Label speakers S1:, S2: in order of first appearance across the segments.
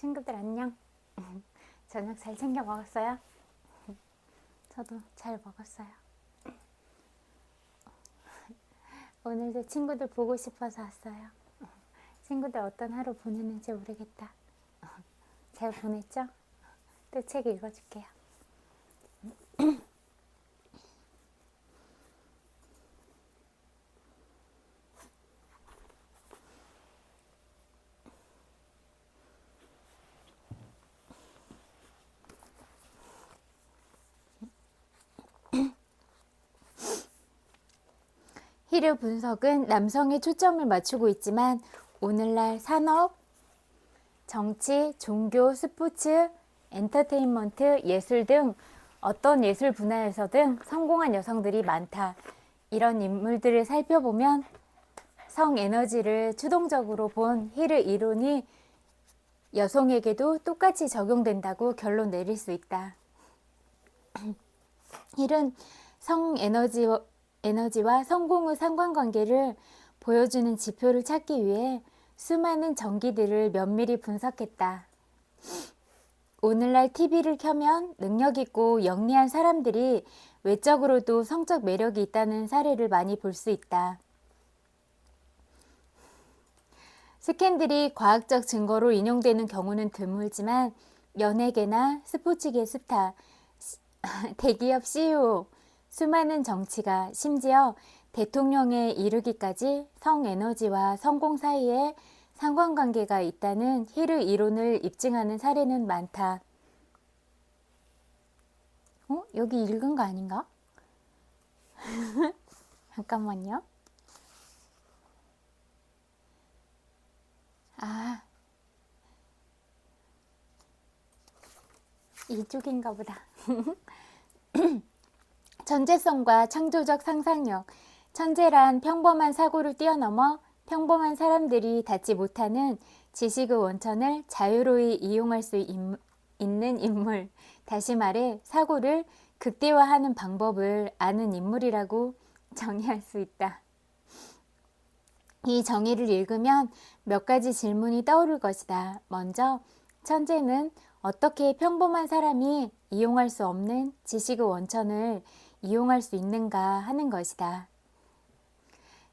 S1: 친구들 안녕. 저녁 잘 챙겨 먹었어요? 저도 잘 먹었어요. 오늘도 친구들 보고 싶어서 왔어요. 친구들 어떤 하루 보내는지 모르겠다. 잘 보냈죠? 또 책 읽어줄게요. 히르 분석은 남성에 초점을 맞추고 있지만 오늘날 산업, 정치, 종교, 스포츠, 엔터테인먼트, 예술 등 어떤 예술 분야에서든 성공한 여성들이 많다. 이런 인물들을 살펴보면 성 에너지를 추동적으로 본 히르 이론이 여성에게도 똑같이 적용된다고 결론 내릴 수 있다. 힐은 성 에너지와 성공의 상관관계를 보여주는 지표를 찾기 위해 수많은 전기들을 면밀히 분석했다. 오늘날 TV를 켜면 능력있고 영리한 사람들이 외적으로도 성적 매력이 있다는 사례를 많이 볼 수 있다. 스캔들이 과학적 증거로 인용되는 경우는 드물지만 연예계나 스포츠계 스타, 대기업 CEO, 수많은 정치가 심지어 대통령에 이르기까지 성에너지와 성공 사이에 상관관계가 있다는 히르 이론을 입증하는 사례는 많다. 여기 읽은 거 아닌가? 잠깐만요. 이쪽인가 보다. 천재성과 창조적 상상력. 천재란 평범한 사고를 뛰어넘어 평범한 사람들이 닿지 못하는 지식의 원천을 자유로이 이용할 수 있는 인물. 다시 말해 사고를 극대화하는 방법을 아는 인물이라고 정의할 수 있다. 이 정의를 읽으면 몇 가지 질문이 떠오를 것이다. 먼저 천재는 어떻게 평범한 사람이 이용할 수 없는 지식의 원천을 이용할 수 있는가 하는 것이다.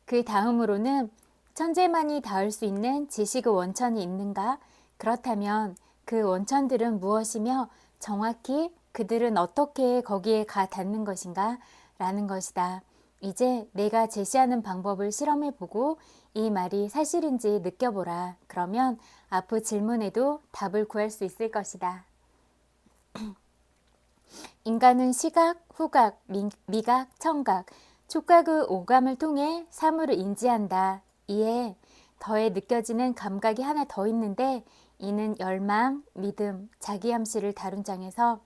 S1: 그 다음으로는 천재만이 닿을 수 있는 지식의 원천이 있는가? 그렇다면 그 원천들은 무엇이며 정확히 그들은 어떻게 거기에 가 닿는 것인가? 라는 것이다. 이제 내가 제시하는 방법을 실험해보고 이 말이 사실인지 느껴보라. 그러면 앞의 질문에도 답을 구할 수 있을 것이다. 인간은 시각, 후각, 미각, 청각, 촉각의 오감을 통해 사물을 인지한다. 이에 더해 느껴지는 감각이 하나 더 있는데 이는 열망, 믿음, 자기암시를 다룬 장에서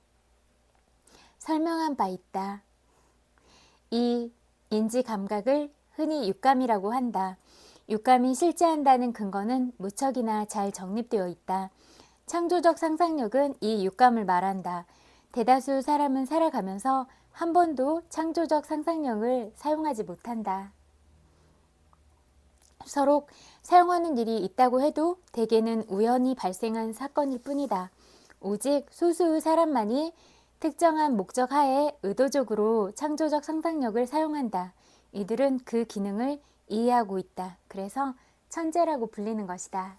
S1: 설명한 바 있다. 이 인지 감각을 흔히 육감이라고 한다. 육감이 실제한다는 근거는 무척이나 잘 정립되어 있다. 창조적 상상력은 이 육감을 말한다. 대다수 사람은 살아가면서 한 번도 창조적 상상력을 사용하지 못한다. 서로 사용하는 일이 있다고 해도 대개는 우연히 발생한 사건일 뿐이다. 오직 소수의 사람만이 특정한 목적 하에 의도적으로 창조적 상상력을 사용한다. 이들은 그 기능을 이해하고 있다. 그래서 천재라고 불리는 것이다.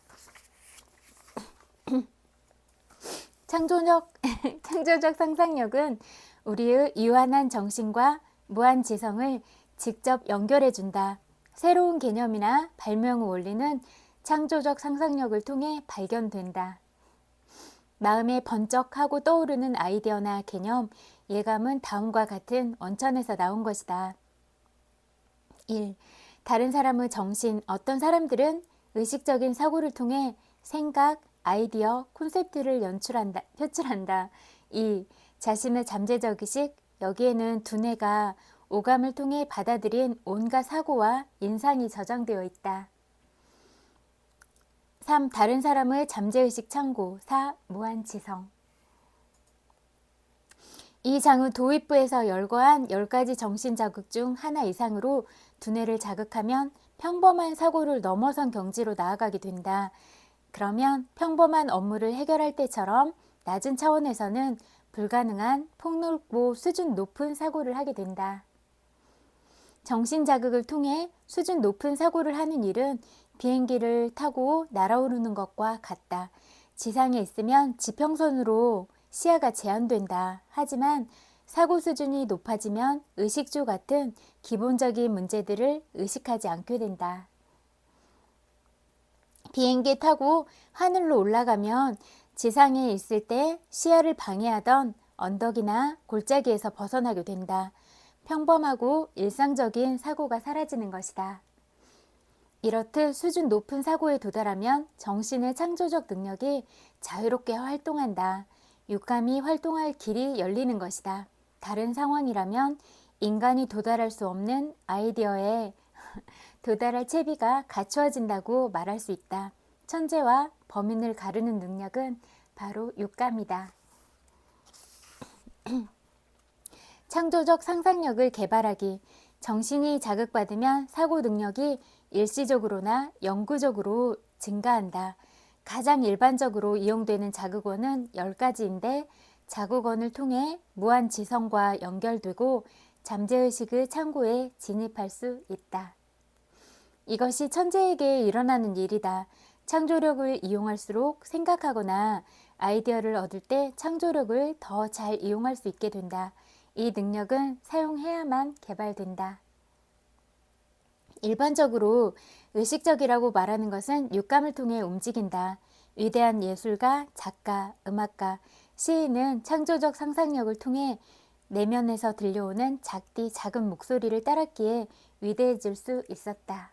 S1: 창조적 상상력은 우리의 유한한 정신과 무한 지성을 직접 연결해준다. 새로운 개념이나 발명의 원리는 창조적 상상력을 통해 발견된다. 마음에 번쩍하고 떠오르는 아이디어나 개념, 예감은 다음과 같은 원천에서 나온 것이다. 1. 다른 사람의 정신, 어떤 사람들은 의식적인 사고를 통해 생각, 아이디어, 콘셉트를 표출한다. 2. 자신의 잠재적 의식, 여기에는 두뇌가 오감을 통해 받아들인 온갖 사고와 인상이 저장되어 있다. 3. 다른 사람의 잠재의식 창고. 4. 무한지성. 이 장의 도입부에서 열거한 10가지 정신자극 중 하나 이상으로 두뇌를 자극하면 평범한 사고를 넘어선 경지로 나아가게 된다. 그러면 평범한 업무를 해결할 때처럼 낮은 차원에서는 불가능한 폭넓고 수준 높은 사고를 하게 된다. 정신 자극을 통해 수준 높은 사고를 하는 일은 비행기를 타고 날아오르는 것과 같다. 지상에 있으면 지평선으로 시야가 제한된다. 하지만 사고 수준이 높아지면 의식주 같은 기본적인 문제들을 의식하지 않게 된다. 비행기 타고 하늘로 올라가면 지상에 있을 때 시야를 방해하던 언덕이나 골짜기에서 벗어나게 된다. 평범하고 일상적인 사고가 사라지는 것이다. 이렇듯 수준 높은 사고에 도달하면 정신의 창조적 능력이 자유롭게 활동한다. 육감이 활동할 길이 열리는 것이다. 다른 상황이라면 인간이 도달할 수 없는 아이디어에 도달할 채비가 갖추어진다고 말할 수 있다. 천재와 범인을 가르는 능력은 바로 육감이다. 창조적 상상력을 개발하기. 정신이 자극받으면 사고 능력이 일시적으로나 영구적으로 증가한다. 가장 일반적으로 이용되는 자극원은 10가지인데 자극원을 통해 무한지성과 연결되고 잠재의식의 창고에 진입할 수 있다. 이것이 천재에게 일어나는 일이다. 창조력을 이용할수록 생각하거나 아이디어를 얻을 때 창조력을 더 잘 이용할 수 있게 된다. 이 능력은 사용해야만 개발된다. 일반적으로 의식적이라고 말하는 것은 육감을 통해 움직인다. 위대한 예술가, 작가, 음악가, 시인은 창조적 상상력을 통해 내면에서 들려오는 작은 목소리를 따랐기에 위대해질 수 있었다.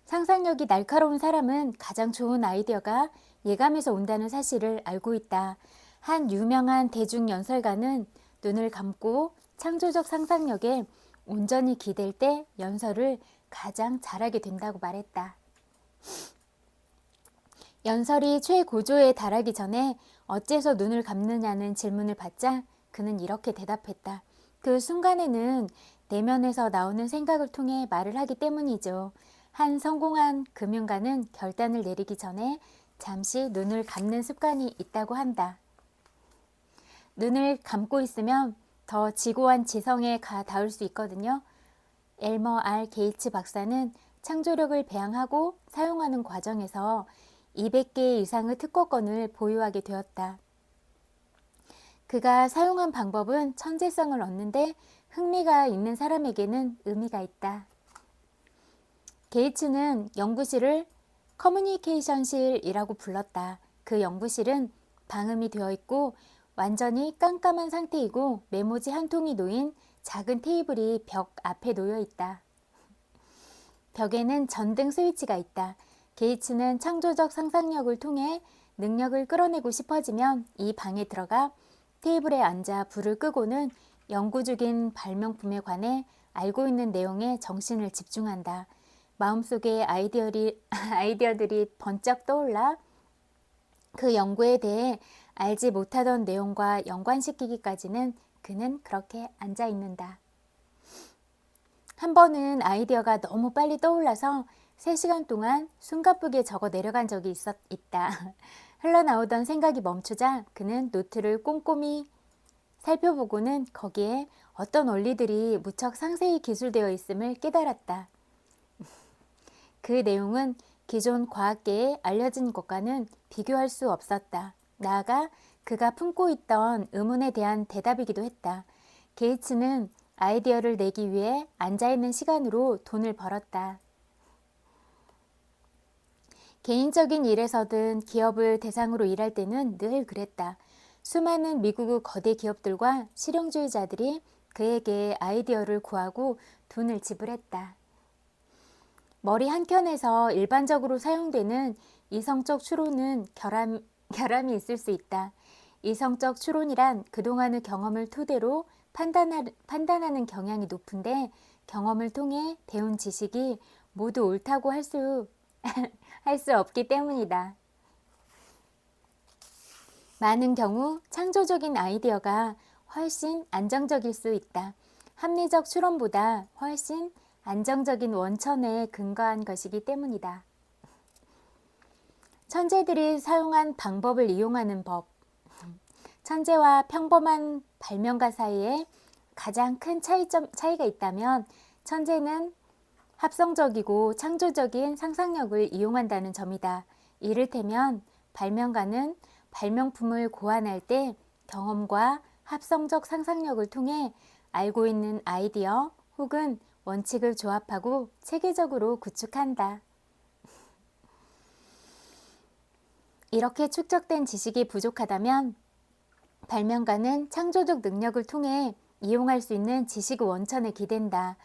S1: 상상력이 날카로운 사람은 가장 좋은 아이디어가 예감에서 온다는 사실을 알고 있다. 한 유명한 대중연설가는 눈을 감고 창조적 상상력에 온전히 기댈 때 연설을 가장 잘하게 된다고 말했다. 연설이 최고조에 달하기 전에 어째서 눈을 감느냐는 질문을 받자 그는 이렇게 대답했다. 그 순간에는 내면에서 나오는 생각을 통해 말을 하기 때문이죠. 한 성공한 금융가는 결단을 내리기 전에 잠시 눈을 감는 습관이 있다고 한다. 눈을 감고 있으면 더 지고한 지성에 닿을 수 있거든요. 엘머 R. 게이츠 박사는 창조력을 배양하고 사용하는 과정에서 200개 이상의 특허권을 보유하게 되었다. 그가 사용한 방법은 천재성을 얻는데 흥미가 있는 사람에게는 의미가 있다. 게이츠는 연구실을 커뮤니케이션실이라고 불렀다. 그 연구실은 방음이 되어 있고 완전히 깜깜한 상태이고 메모지 한 통이 놓인 작은 테이블이 벽 앞에 놓여 있다. 벽에는 전등 스위치가 있다. 게이츠는 창조적 상상력을 통해 능력을 끌어내고 싶어지면 이 방에 들어가 테이블에 앉아 불을 끄고는 연구 중인 발명품에 관해 알고 있는 내용에 정신을 집중한다. 마음속에 아이디어들이 번쩍 떠올라 그 연구에 대해 알지 못하던 내용과 연관시키기까지는 그는 그렇게 앉아 있는다. 한 번은 아이디어가 너무 빨리 떠올라서 3시간 동안 숨가쁘게 적어 내려간 적이 있다. 흘러나오던 생각이 멈추자 그는 노트를 꼼꼼히 살펴보고는 거기에 어떤 원리들이 무척 상세히 기술되어 있음을 깨달았다. 그 내용은 기존 과학계에 알려진 것과는 비교할 수 없었다. 나아가 그가 품고 있던 의문에 대한 대답이기도 했다. 게이츠는 아이디어를 내기 위해 앉아있는 시간으로 돈을 벌었다. 개인적인 일에서든 기업을 대상으로 일할 때는 늘 그랬다. 수많은 미국의 거대 기업들과 실용주의자들이 그에게 아이디어를 구하고 돈을 지불했다. 머리 한켠에서 일반적으로 사용되는 이성적 추론은 결함이 있을 수 있다. 이성적 추론이란 그동안의 경험을 토대로 판단하는 경향이 높은데 경험을 통해 배운 지식이 모두 옳다고 할 수 없기 때문이다. 많은 경우 창조적인 아이디어가 훨씬 안정적일 수 있다. 합리적 추론보다 훨씬 안정적인 원천에 근거한 것이기 때문이다. 천재들이 사용한 방법을 이용하는 법. 천재와 평범한 발명가 사이에 가장 큰 차이가 있다면 천재는 합성적이고 창조적인 상상력을 이용한다는 점이다. 이를테면 발명가는 발명품을 고안할 때 경험과 합성적 상상력을 통해 알고 있는 아이디어 혹은 원칙을 조합하고 체계적으로 구축한다. 이렇게 축적된 지식이 부족하다면 발명가는 창조적 능력을 통해 이용할 수 있는 지식 원천에 기댄다.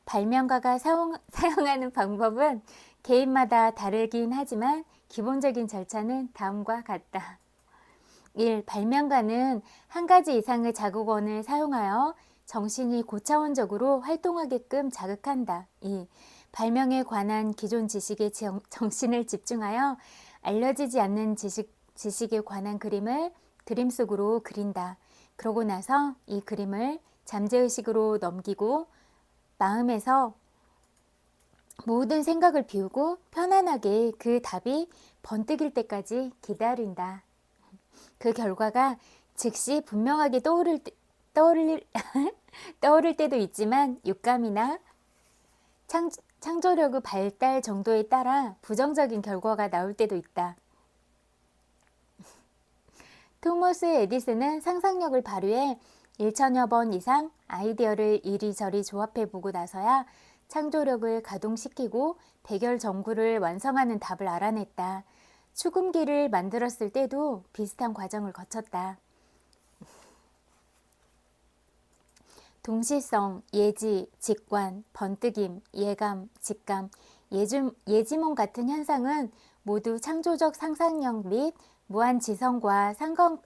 S1: 발명가가 사용하는 방법은 개인마다 다르긴 하지만 기본적인 절차는 다음과 같다. 1. 발명가는 한 가지 이상의 자극원을 사용하여 정신이 고차원적으로 활동하게끔 자극한다. 2. 발명에 관한 기존 지식에 정신을 집중하여 알려지지 않는 지식에 관한 그림을 그림 속으로 그린다. 그러고 나서 이 그림을 잠재의식으로 넘기고 마음에서 모든 생각을 비우고 편안하게 그 답이 번뜩일 때까지 기다린다. 그 결과가 즉시 분명하게 떠오를 때도 있지만 육감이나 창조력의 발달 정도에 따라 부정적인 결과가 나올 때도 있다. 토머스 에디슨은 상상력을 발휘해 1천여 번 이상 아이디어를 이리저리 조합해보고 나서야 창조력을 가동시키고 백열 전구를 완성하는 답을 알아냈다. 축음기를 만들었을 때도 비슷한 과정을 거쳤다. 동시성, 예지, 직관, 번뜩임, 예감, 직감, 예지몽 같은 현상은 모두 창조적 상상력 및 무한지성과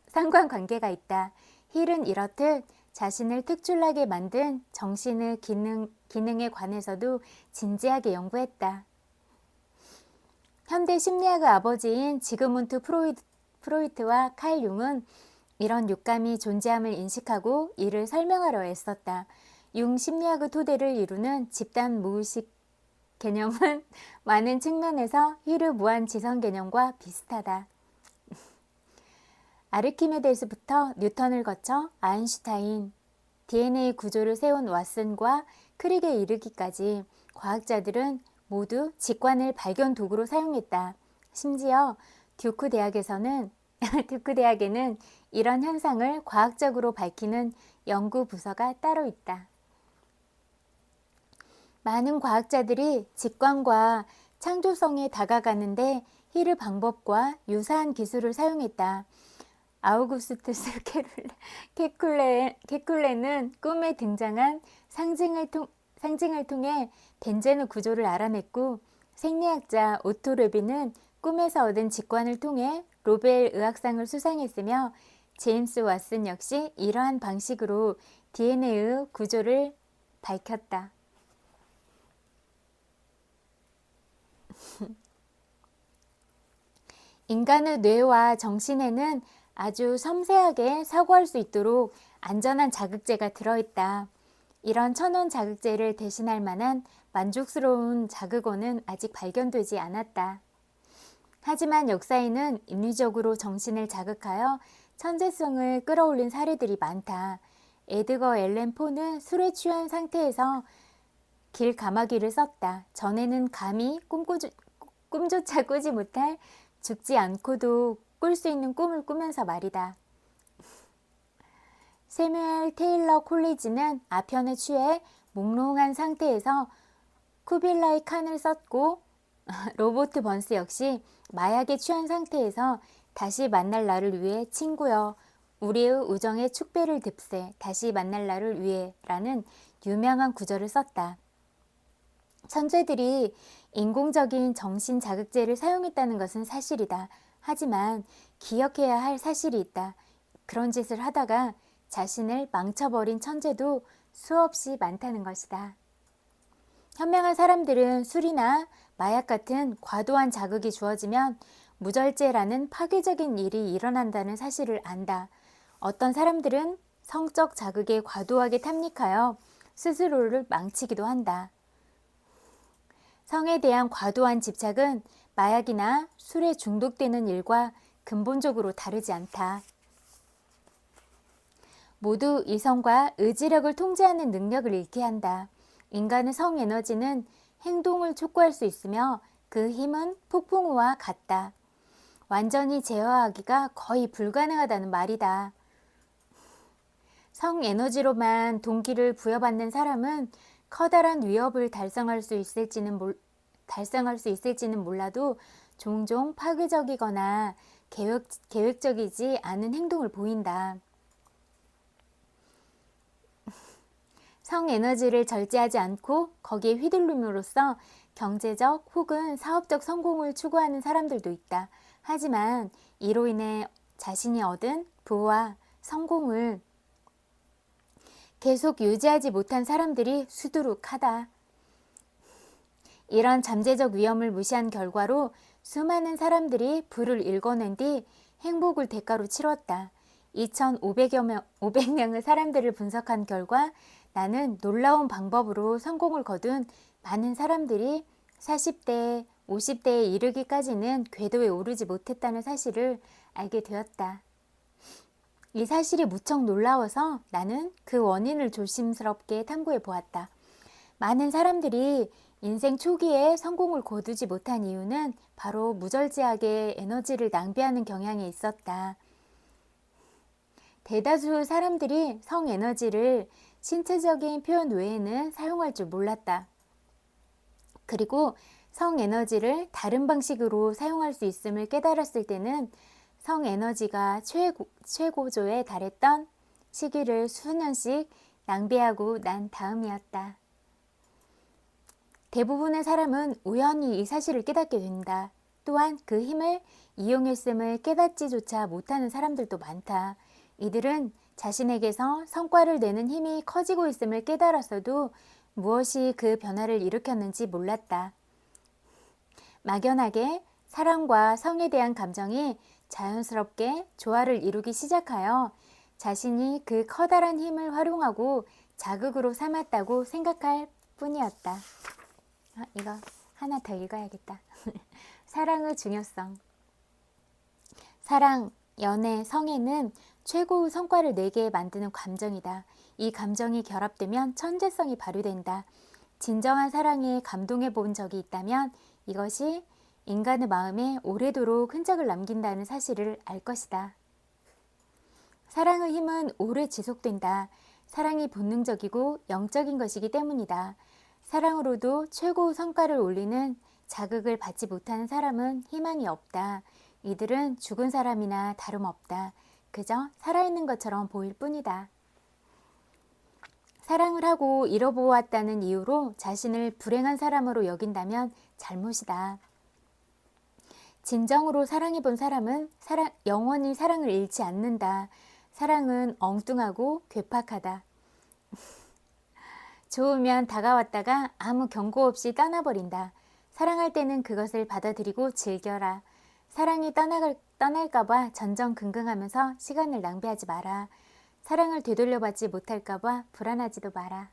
S1: 상관관계가 있다. 힐은 이렇듯 자신을 특출나게 만든 정신의 기능에 관해서도 진지하게 연구했다. 현대 심리학의 아버지인 지그문트 프로이트와 칼 융은 이런 육감이 존재함을 인식하고 이를 설명하려 애썼다. 융 심리학의 토대를 이루는 집단 무의식 개념은 많은 측면에서 힐의 무한지성 개념과 비슷하다. 아르키메데스부터 뉴턴을 거쳐 아인슈타인, DNA 구조를 세운 왓슨과 크릭에 이르기까지 과학자들은 모두 직관을 발견 도구로 사용했다. 심지어 듀크 대학에는 이런 현상을 과학적으로 밝히는 연구 부서가 따로 있다. 많은 과학자들이 직관과 창조성에 다가가는데 힐의 방법과 유사한 기술을 사용했다. 아우구스투스 케쿨레는 꿈에 등장한 상징을 통해 벤젠의 구조를 알아냈고, 생리학자 오토 레비는 꿈에서 얻은 직관을 통해 로벨 의학상을 수상했으며, 제임스 왓슨 역시 이러한 방식으로 DNA의 구조를 밝혔다. 인간의 뇌와 정신에는 아주 섬세하게 사고할 수 있도록 안전한 자극제가 들어있다. 이런 천연 자극제를 대신할 만한 만족스러운 자극원은 아직 발견되지 않았다. 하지만 역사에는 인위적으로 정신을 자극하여 천재성을 끌어올린 사례들이 많다. 에드거 앨런 포는 술에 취한 상태에서 길가마귀를 썼다. 전에는 감히 꿈조차 꾸지 못할 죽지 않고도 꿀 수 있는 꿈을 꾸면서 말이다. 세뮤엘 테일러 콜리지는 아편에 취해 몽롱한 상태에서 쿠빌라이 칸을 썼고, 로버트 번스 역시 마약에 취한 상태에서 다시 만날 나를 위해 친구여, 우리의 우정의 축배를 듭세, 다시 만날 나를 위해 라는 유명한 구절을 썼다. 천재들이 인공적인 정신 자극제를 사용했다는 것은 사실이다. 하지만 기억해야 할 사실이 있다. 그런 짓을 하다가 자신을 망쳐버린 천재도 수없이 많다는 것이다. 현명한 사람들은 술이나 마약 같은 과도한 자극이 주어지면 무절제라는 파괴적인 일이 일어난다는 사실을 안다. 어떤 사람들은 성적 자극에 과도하게 탐닉하여 스스로를 망치기도 한다. 성에 대한 과도한 집착은 마약이나 술에 중독되는 일과 근본적으로 다르지 않다. 모두 이성과 의지력을 통제하는 능력을 잃게 한다. 인간의 성에너지는 행동을 촉구할 수 있으며 그 힘은 폭풍우와 같다. 완전히 제어하기가 거의 불가능하다는 말이다. 성에너지로만 동기를 부여받는 사람은 커다란 위협을 달성할 수 있을지는 몰라도 종종 파괴적이거나 계획적이지 않은 행동을 보인다. 성에너지를 절제하지 않고 거기에 휘둘림으로써 경제적 혹은 사업적 성공을 추구하는 사람들도 있다. 하지만 이로 인해 자신이 얻은 부와 성공을 계속 유지하지 못한 사람들이 수두룩하다. 이런 잠재적 위험을 무시한 결과로 수많은 사람들이 부를 일궈낸 뒤 행복을 대가로 치렀다. 2,500명의 사람들을 분석한 결과 나는 놀라운 방법으로 성공을 거둔 많은 사람들이 40대, 50대에 이르기까지는 궤도에 오르지 못했다는 사실을 알게 되었다. 이 사실이 무척 놀라워서 나는 그 원인을 조심스럽게 탐구해 보았다. 많은 사람들이 인생 초기에 성공을 거두지 못한 이유는 바로 무절제하게 에너지를 낭비하는 경향이 있었다. 대다수 사람들이 성에너지를 신체적인 표현 외에는 사용할 줄 몰랐다. 그리고 성에너지를 다른 방식으로 사용할 수 있음을 깨달았을 때는 성에너지가 최고조에 달했던 시기를 수년씩 낭비하고 난 다음이었다. 대부분의 사람은 우연히 이 사실을 깨닫게 된다. 또한 그 힘을 이용했음을 깨닫지조차 못하는 사람들도 많다. 이들은 자신에게서 성과를 내는 힘이 커지고 있음을 깨달았어도 무엇이 그 변화를 일으켰는지 몰랐다. 막연하게 사랑과 성에 대한 감정이 자연스럽게 조화를 이루기 시작하여 자신이 그 커다란 힘을 활용하고 자극으로 삼았다고 생각할 뿐이었다. 이거 하나 더 읽어야겠다. 사랑의 중요성. 사랑, 연애, 성애는 최고의 성과를 내게 만드는 감정이다. 이 감정이 결합되면 천재성이 발휘된다. 진정한 사랑에 감동해 본 적이 있다면 이것이 인간의 마음에 오래도록 흔적을 남긴다는 사실을 알 것이다. 사랑의 힘은 오래 지속된다. 사랑이 본능적이고 영적인 것이기 때문이다. 사랑으로도 최고의 성과를 올리는 자극을 받지 못하는 사람은 희망이 없다. 이들은 죽은 사람이나 다름없다. 그저 살아있는 것처럼 보일 뿐이다. 사랑을 하고 잃어보았다는 이유로 자신을 불행한 사람으로 여긴다면 잘못이다. 진정으로 사랑해본 사람은 영원히 사랑을 잃지 않는다. 사랑은 엉뚱하고 괴팍하다. 좋으면 다가왔다가 아무 경고 없이 떠나버린다. 사랑할 때는 그것을 받아들이고 즐겨라. 사랑이 떠날까봐 전전긍긍하면서 시간을 낭비하지 마라. 사랑을 되돌려받지 못할까봐 불안하지도 마라.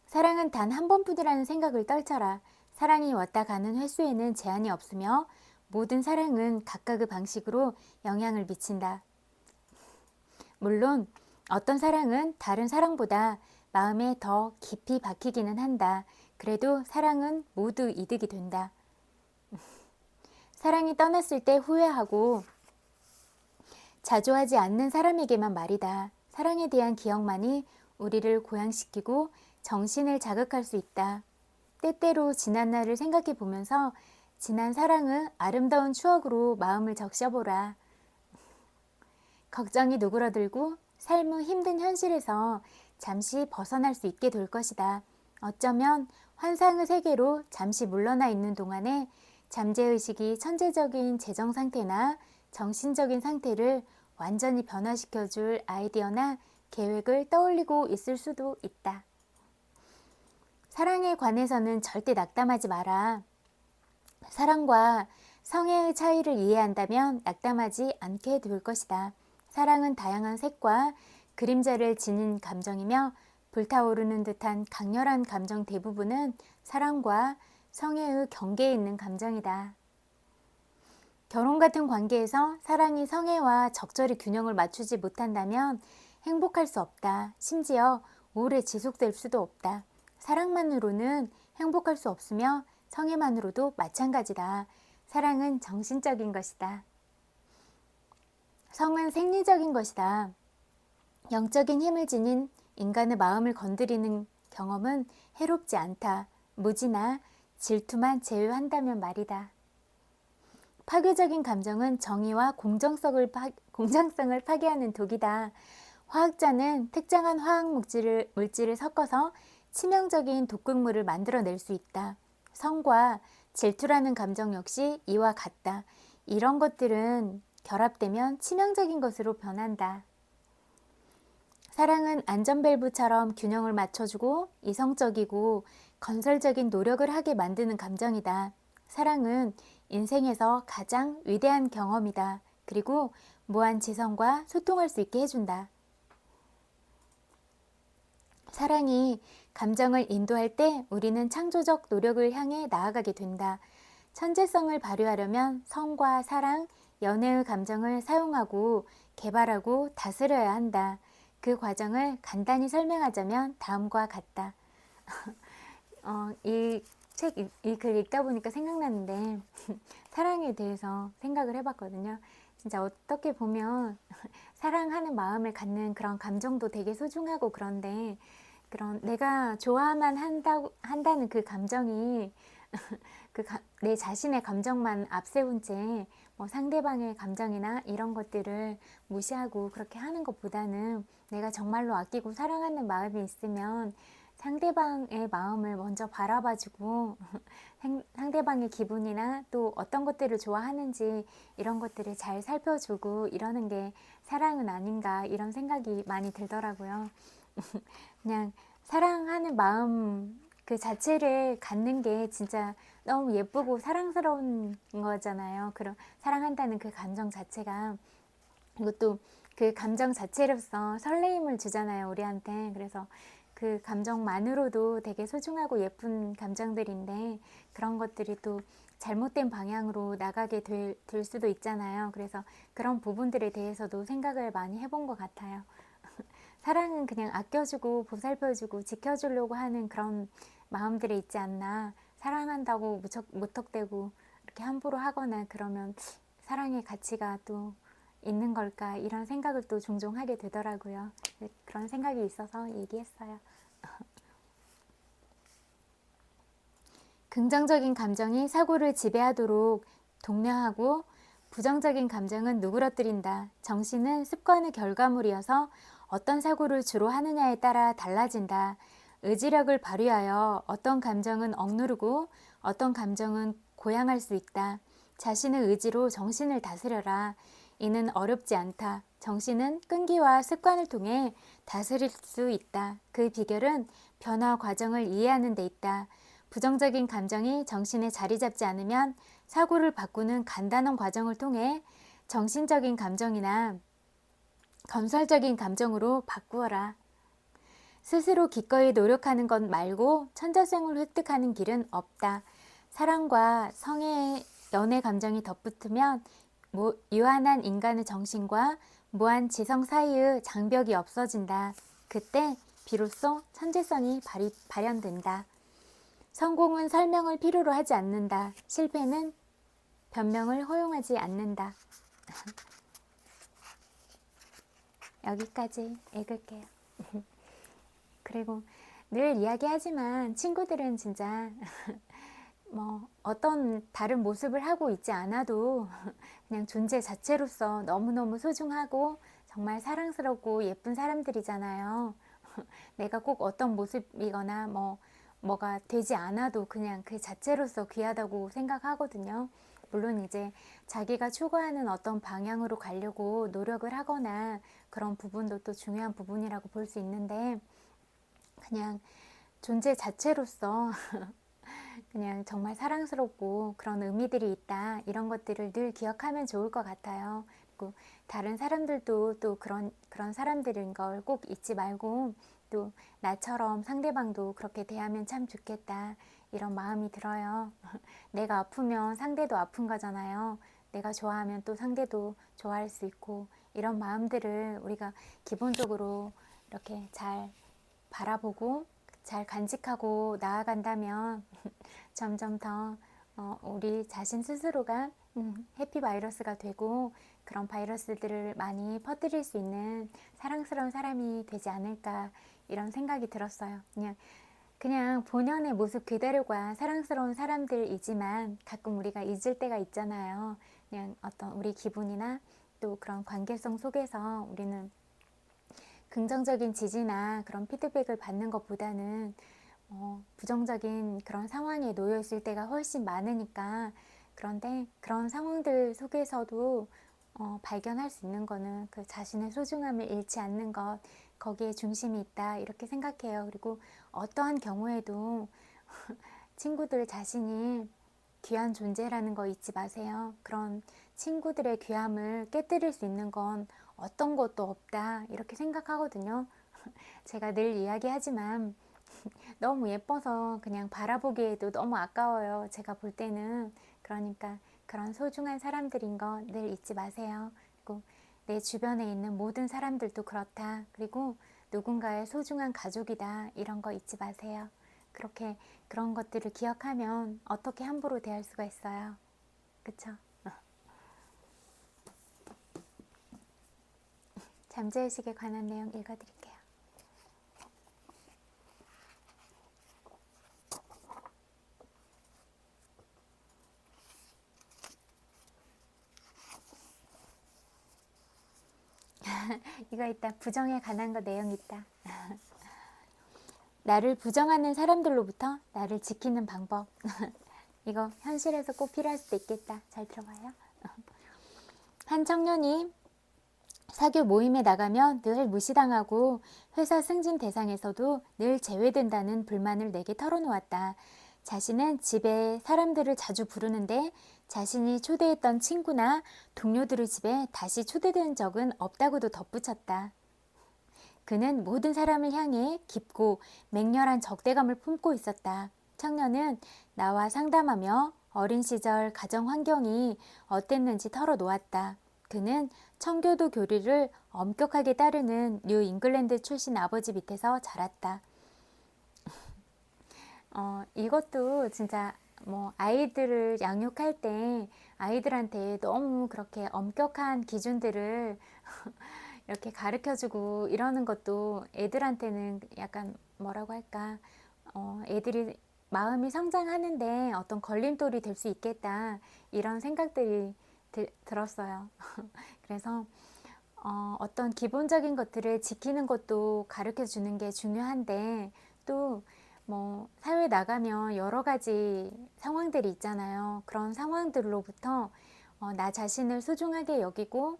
S1: 사랑은 단 한 번뿐이라는 생각을 떨쳐라. 사랑이 왔다 가는 횟수에는 제한이 없으며 모든 사랑은 각각의 방식으로 영향을 미친다. 물론 어떤 사랑은 다른 사랑보다 마음에 더 깊이 박히기는 한다. 그래도 사랑은 모두 이득이 된다. 사랑이 떠났을 때 후회하고 자조하지 않는 사람에게만 말이다. 사랑에 대한 기억만이 우리를 고양시키고 정신을 자극할 수 있다. 때때로 지난 날을 생각해 보면서 지난 사랑의 아름다운 추억으로 마음을 적셔보라. 걱정이 누그러들고 삶의 힘든 현실에서 잠시 벗어날 수 있게 될 것이다. 어쩌면 환상의 세계로 잠시 물러나 있는 동안에 잠재의식이 천재적인 재정 상태나 정신적인 상태를 완전히 변화시켜줄 아이디어나 계획을 떠올리고 있을 수도 있다. 사랑에 관해서는 절대 낙담하지 마라. 사랑과 성애의 차이를 이해한다면 낙담하지 않게 될 것이다. 사랑은 다양한 색과 그림자를 지닌 감정이며 불타오르는 듯한 강렬한 감정 대부분은 사랑과 성애의 경계에 있는 감정이다. 결혼 같은 관계에서 사랑이 성애와 적절히 균형을 맞추지 못한다면 행복할 수 없다. 심지어 오래 지속될 수도 없다. 사랑만으로는 행복할 수 없으며 성애만으로도 마찬가지다. 사랑은 정신적인 것이다. 성은 생리적인 것이다. 영적인 힘을 지닌 인간의 마음을 건드리는 경험은 해롭지 않다. 무지나 질투만 제외한다면 말이다. 파괴적인 감정은 정의와 공정성을 파괴하는 독이다. 화학자는 특정한 화학 물질을 섞어서 치명적인 독극물을 만들어낼 수 있다. 성과 질투라는 감정 역시 이와 같다. 이런 것들은 결합되면 치명적인 것으로 변한다. 사랑은 안전밸브처럼 균형을 맞춰주고 이성적이고 건설적인 노력을 하게 만드는 감정이다. 사랑은 인생에서 가장 위대한 경험이다. 그리고 무한 지성과 소통할 수 있게 해준다. 사랑이 감정을 인도할 때 우리는 창조적 노력을 향해 나아가게 된다. 천재성을 발휘하려면 성과 사랑, 연애의 감정을 사용하고 개발하고 다스려야 한다. 그 과정을 간단히 설명하자면 다음과 같다. 이 글 읽다 보니까 생각났는데 사랑에 대해서 생각을 해봤거든요. 진짜 어떻게 보면 사랑하는 마음을 갖는 그런 감정도 되게 소중하고 그런데 그런 내가 좋아만 한다는 그 감정이 내 자신의 감정만 앞세운 채 뭐 상대방의 감정이나 이런 것들을 무시하고 그렇게 하는 것보다는 내가 정말로 아끼고 사랑하는 마음이 있으면 상대방의 마음을 먼저 바라봐주고 상대방의 기분이나 또 어떤 것들을 좋아하는지 이런 것들을 잘 살펴주고 이러는 게 사랑은 아닌가 이런 생각이 많이 들더라고요. 그냥 사랑하는 마음 그 자체를 갖는 게 진짜 너무 예쁘고 사랑스러운 거잖아요. 그럼 사랑한다는 그 감정 자체가 그리고 또 그 감정 자체로서 설레임을 주잖아요, 우리한테. 그래서 그 감정만으로도 되게 소중하고 예쁜 감정들인데 그런 것들이 또 잘못된 방향으로 나가게 될 수도 있잖아요. 그래서 그런 부분들에 대해서도 생각을 많이 해본 것 같아요. 사랑은 그냥 아껴주고 보살펴주고 지켜주려고 하는 그런 마음들이 있지 않나. 사랑한다고 무턱대고 이렇게 함부로 하거나 그러면 사랑의 가치가 또 있는 걸까 이런 생각을 또 종종 하게 되더라고요. 그런 생각이 있어서 얘기했어요. 긍정적인 감정이 사고를 지배하도록 독려하고 부정적인 감정은 누그러뜨린다. 정신은 습관의 결과물이어서 어떤 사고를 주로 하느냐에 따라 달라진다. 의지력을 발휘하여 어떤 감정은 억누르고 어떤 감정은 고양할 수 있다. 자신의 의지로 정신을 다스려라. 이는 어렵지 않다. 정신은 끈기와 습관을 통해 다스릴 수 있다. 그 비결은 변화 과정을 이해하는 데 있다. 부정적인 감정이 정신에 자리 잡지 않으면 사고를 바꾸는 간단한 과정을 통해 정신적인 감정이나 건설적인 감정으로 바꾸어라. 스스로 기꺼이 노력하는 것 말고 천재성을 획득하는 길은 없다. 사랑과 성애의 연애 감정이 덧붙으면 유한한 인간의 정신과 무한 지성 사이의 장벽이 없어진다. 그때 비로소 천재성이 발현된다. 성공은 설명을 필요로 하지 않는다. 실패는 변명을 허용하지 않는다. 여기까지 읽을게요. 그리고 늘 이야기하지만 친구들은 진짜 뭐 어떤 다른 모습을 하고 있지 않아도 그냥 존재 자체로서 너무너무 소중하고 정말 사랑스럽고 예쁜 사람들이잖아요. 내가 꼭 어떤 모습이거나 뭐가 되지 않아도 그냥 그 자체로서 귀하다고 생각하거든요. 물론 이제 자기가 추구하는 어떤 방향으로 가려고 노력을 하거나 그런 부분도 또 중요한 부분이라고 볼 수 있는데 그냥 존재 자체로서 그냥 정말 사랑스럽고 그런 의미들이 있다. 이런 것들을 늘 기억하면 좋을 것 같아요. 그리고 다른 사람들도 또 그런 사람들인 걸 꼭 잊지 말고 또 나처럼 상대방도 그렇게 대하면 참 좋겠다. 이런 마음이 들어요. 내가 아프면 상대도 아픈 거잖아요. 내가 좋아하면 또 상대도 좋아할 수 있고, 이런 마음들을 우리가 기본적으로 이렇게 잘 바라보고 잘 간직하고 나아간다면 점점 더 우리 자신 스스로가 해피바이러스가 되고, 그런 바이러스들을 많이 퍼뜨릴 수 있는 사랑스러운 사람이 되지 않을까, 이런 생각이 들었어요. 그냥 본연의 모습 그대로가 사랑스러운 사람들이지만 가끔 우리가 잊을 때가 있잖아요. 그냥 어떤 우리 기분이나 또 그런 관계성 속에서 우리는 긍정적인 지지나 그런 피드백을 받는 것보다는 부정적인 그런 상황에 놓여 있을 때가 훨씬 많으니까, 그런데 그런 상황들 속에서도 발견할 수 있는 거는 그 자신의 소중함을 잃지 않는 것, 거기에 중심이 있다, 이렇게 생각해요. 그리고 어떠한 경우에도 친구들 자신이 귀한 존재라는 거 잊지 마세요. 그런 친구들의 귀함을 깨뜨릴 수 있는 건 어떤 것도 없다, 이렇게 생각하거든요. 제가 늘 이야기하지만 너무 예뻐서 그냥 바라보기에도 너무 아까워요. 제가 볼 때는. 그러니까 그런 소중한 사람들인 거 늘 잊지 마세요. 그리고 내 주변에 있는 모든 사람들도 그렇다. 그리고 누군가의 소중한 가족이다. 이런 거 잊지 마세요. 그렇게 그런 것들을 기억하면 어떻게 함부로 대할 수가 있어요. 그쵸? 잠재의식에 관한 내용 읽어드릴게요. 이거 있다. 부정에 관한 거 내용 있다. 나를 부정하는 사람들로부터 나를 지키는 방법. 이거 현실에서 꼭 필요할 수도 있겠다. 잘 들어봐요. 한 청년이 사교 모임에 나가면 늘 무시당하고 회사 승진 대상에서도 늘 제외된다는 불만을 내게 털어놓았다. 자신은 집에 사람들을 자주 부르는데 자신이 초대했던 친구나 동료들의 집에 다시 초대된 적은 없다고도 덧붙였다. 그는 모든 사람을 향해 깊고 맹렬한 적대감을 품고 있었다. 청년은 나와 상담하며 어린 시절 가정 환경이 어땠는지 털어놓았다. 그는 청교도 교리를 엄격하게 따르는 뉴 잉글랜드 출신 아버지 밑에서 자랐다. 이것도 진짜 아이들을 양육할 때 아이들한테 너무 그렇게 엄격한 기준들을 이렇게 가르쳐주고 이러는 것도 애들한테는 약간 뭐라고 할까, 애들이 마음이 성장하는데 어떤 걸림돌이 될 수 있겠다, 이런 생각들이 들었어요. 그래서 어떤 기본적인 것들을 지키는 것도 가르쳐 주는 게 중요한데, 또 사회에 나가면 여러 가지 상황들이 있잖아요. 그런 상황들로부터 나 자신을 소중하게 여기고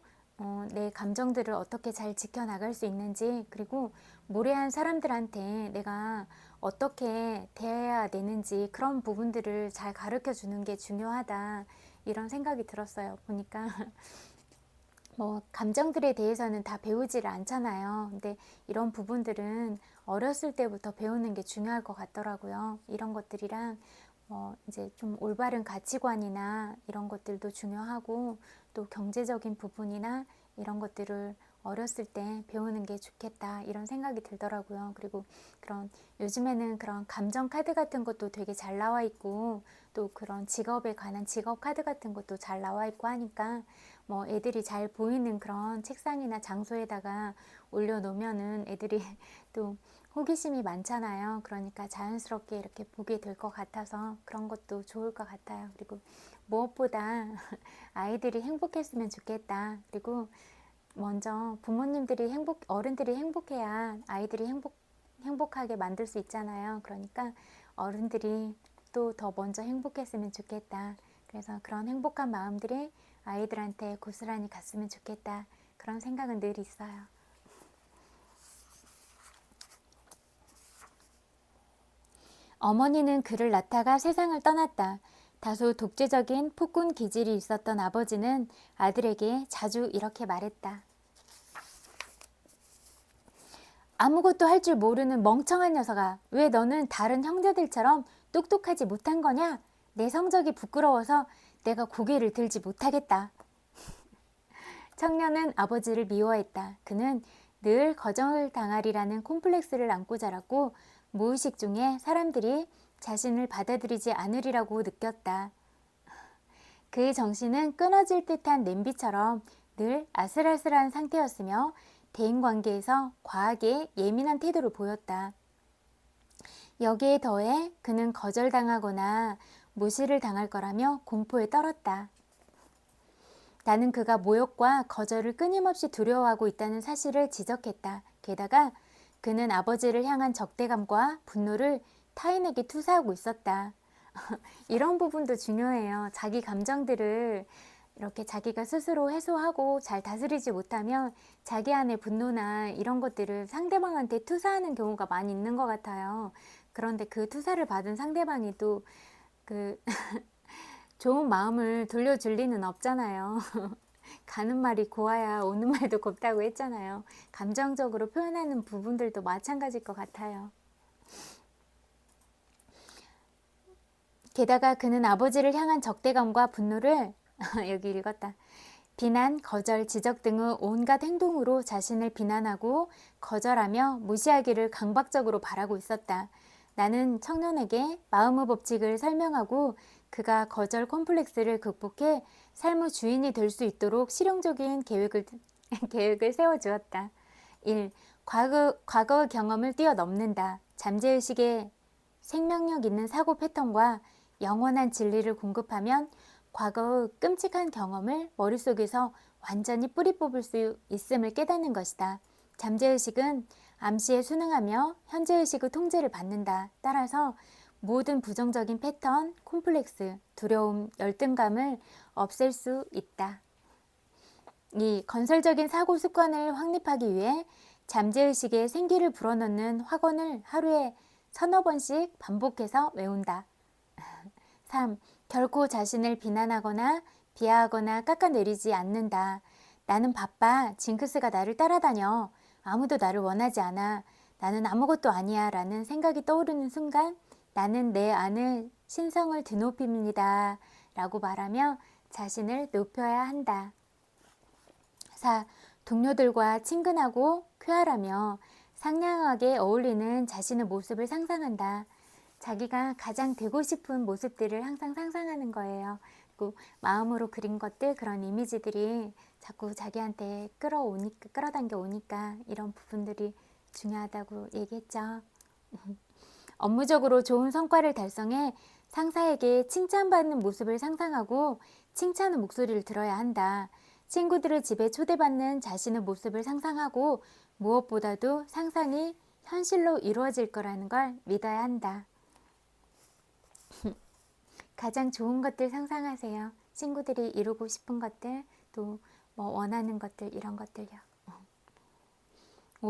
S1: 내 감정들을 어떻게 잘 지켜나갈 수 있는지, 그리고 무례한 사람들한테 내가 어떻게 대해야 되는지, 그런 부분들을 잘 가르쳐 주는 게 중요하다, 이런 생각이 들었어요. 보니까 감정들에 대해서는 다 배우지를 않잖아요. 근데 이런 부분들은 어렸을 때부터 배우는 게 중요할 것 같더라고요. 이런 것들이랑 이제 좀 올바른 가치관이나 이런 것들도 중요하고, 또 경제적인 부분이나 이런 것들을 어렸을 때 배우는 게 좋겠다, 이런 생각이 들더라고요. 그리고 그런 요즘에는 그런 감정 카드 같은 것도 되게 잘 나와 있고, 또 그런 직업에 관한 직업 카드 같은 것도 잘 나와 있고 하니까 애들이 잘 보이는 그런 책상이나 장소에다가 올려놓으면은 애들이 또 호기심이 많잖아요. 그러니까 자연스럽게 이렇게 보게 될 것 같아서 그런 것도 좋을 것 같아요. 그리고 무엇보다 아이들이 행복했으면 좋겠다. 그리고 먼저 부모님들이 어른들이 행복해야 아이들이 행복하게 만들 수 있잖아요. 그러니까 어른들이 또 더 먼저 행복했으면 좋겠다. 그래서 그런 행복한 마음들이 아이들한테 고스란히 갔으면 좋겠다, 그런 생각은 늘 있어요. 어머니는 그를 낳다가 세상을 떠났다. 다소 독재적인 폭군 기질이 있었던 아버지는 아들에게 자주 이렇게 말했다. 아무것도 할 줄 모르는 멍청한 녀석아, 왜 너는 다른 형제들처럼 똑똑하지 못한 거냐? 내 성적이 부끄러워서 내가 고개를 들지 못하겠다. 청년은 아버지를 미워했다. 그는 늘 거절 당하리라는 콤플렉스를 안고 자랐고 무의식 중에 사람들이 자신을 받아들이지 않으리라고 느꼈다. 그의 정신은 끊어질 듯한 냄비처럼 늘 아슬아슬한 상태였으며 대인관계에서 과하게 예민한 태도를 보였다. 여기에 더해 그는 거절당하거나 무시를 당할 거라며 공포에 떨었다. 나는 그가 모욕과 거절을 끊임없이 두려워하고 있다는 사실을 지적했다. 게다가 그는 아버지를 향한 적대감과 분노를 타인에게 투사하고 있었다. 이런 부분도 중요해요. 자기 감정들을 이렇게 자기가 스스로 해소하고 잘 다스리지 못하면 자기 안의 분노나 이런 것들을 상대방한테 투사하는 경우가 많이 있는 것 같아요. 그런데 그 투사를 받은 상대방이 또 그 좋은 마음을 돌려줄 리는 없잖아요. 가는 말이 고와야 오는 말도 곱다고 했잖아요. 감정적으로 표현하는 부분들도 마찬가지일 것 같아요. 게다가 그는 아버지를 향한 적대감과 분노를 여기 읽었다. 비난, 거절, 지적 등의 온갖 행동으로 자신을 비난하고 거절하며 무시하기를 강박적으로 바라고 있었다. 나는 청년에게 마음의 법칙을 설명하고 그가 거절 콤플렉스를 극복해 삶의 주인이 될 수 있도록 실용적인 계획을 세워주었다. 1. 과거의 경험을 뛰어넘는다. 잠재의식의 생명력 있는 사고 패턴과 영원한 진리를 공급하면 과거의 끔찍한 경험을 머릿속에서 완전히 뿌리 뽑을 수 있음을 깨닫는 것이다. 잠재의식은 암시에 순응하며 현재의식의 통제를 받는다. 따라서 모든 부정적인 패턴, 콤플렉스, 두려움, 열등감을 없앨 수 있다. 2. 건설적인 사고 습관을 확립하기 위해 잠재의식에 생기를 불어넣는 확언을 하루에 서너 번씩 반복해서 외운다. 3. 결코 자신을 비난하거나 비하하거나 깎아내리지 않는다. 나는 바빠. 징크스가 나를 따라다녀. 아무도 나를 원하지 않아. 나는 아무것도 아니야. 라는 생각이 떠오르는 순간 나는 내 안의 신성을 드높입니다. 라고 말하며 자신을 높여야 한다. 4. 동료들과 친근하고 쾌활하며 상냥하게 어울리는 자신의 모습을 상상한다. 자기가 가장 되고 싶은 모습들을 항상 상상하는 거예요. 그리고 마음으로 그린 것들, 그런 이미지들이 자꾸 자기한테 끌어당겨 오니까 이런 부분들이 중요하다고 얘기했죠. 업무적으로 좋은 성과를 달성해 상사에게 칭찬받는 모습을 상상하고 칭찬의 목소리를 들어야 한다. 친구들을 집에 초대받는 자신의 모습을 상상하고 무엇보다도 상상이 현실로 이루어질 거라는 걸 믿어야 한다. 가장 좋은 것들 상상하세요. 친구들이 이루고 싶은 것들, 또 뭐 원하는 것들, 이런 것들요.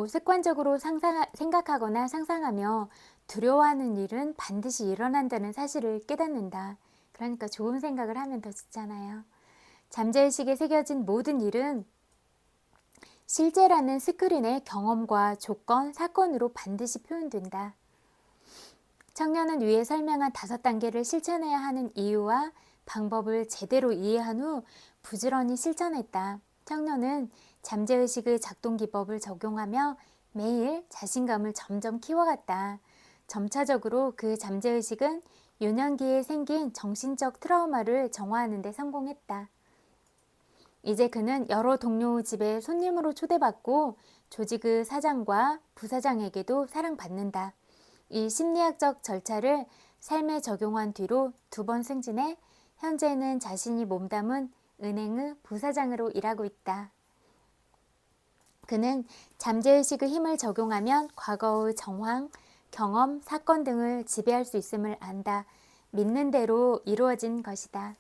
S1: 습관적으로 생각하거나 상상하며 두려워하는 일은 반드시 일어난다는 사실을 깨닫는다. 그러니까 좋은 생각을 하면 더 좋잖아요. 잠재의식에 새겨진 모든 일은 실제라는 스크린의 경험과 조건, 사건으로 반드시 표현된다. 청년은 위에 설명한 5단계를 실천해야 하는 이유와 방법을 제대로 이해한 후 부지런히 실천했다. 청년은 잠재의식의 작동 기법을 적용하며 매일 자신감을 점점 키워갔다. 점차적으로 그 잠재의식은 유년기에 생긴 정신적 트라우마를 정화하는 데 성공했다. 이제 그는 여러 동료 집에 손님으로 초대받고 조직의 사장과 부사장에게도 사랑받는다. 이 심리학적 절차를 삶에 적용한 뒤로 2번 승진해 현재는 자신이 몸담은 은행의 부사장으로 일하고 있다. 그는 잠재의식의 힘을 적용하면 과거의 정황, 경험, 사건 등을 지배할 수 있음을 안다. 믿는 대로 이루어진 것이다.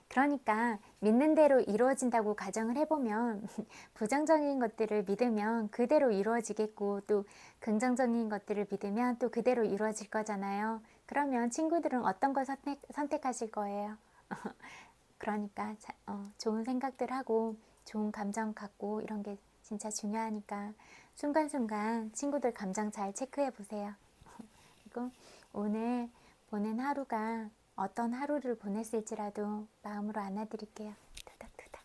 S1: 그러니까 믿는 대로 이루어진다고 가정을 해보면 부정적인 것들을 믿으면 그대로 이루어지겠고 또 긍정적인 것들을 믿으면 또 그대로 이루어질 거잖아요. 그러면 친구들은 어떤 걸 선택하실 거예요? 그러니까 좋은 생각들 하고 좋은 감정 갖고 이런 게 진짜 중요하니까 순간순간 친구들 감정 잘 체크해 보세요. 그리고 오늘 보낸 하루가 어떤 하루를 보냈을지라도 마음으로 안아드릴게요. 투닥투닥.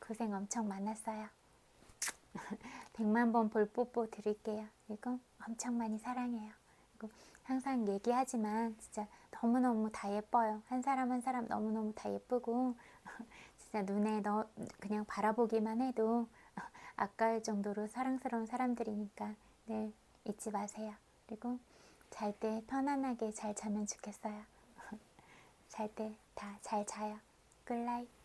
S1: 고생 엄청 많았어요. 100만 번 볼 뽀뽀 드릴게요. 그리고 엄청 많이 사랑해요. 그리고 항상 얘기하지만 진짜 너무너무 다 예뻐요. 한 사람 한 사람 너무너무 다 예쁘고 진짜 눈에 그냥 바라보기만 해도 아까울 정도로 사랑스러운 사람들이니까 늘 잊지 마세요. 그리고 잘 때 편안하게 잘 자면 좋겠어요. 잘 때 다 잘 자요. 굿나잇.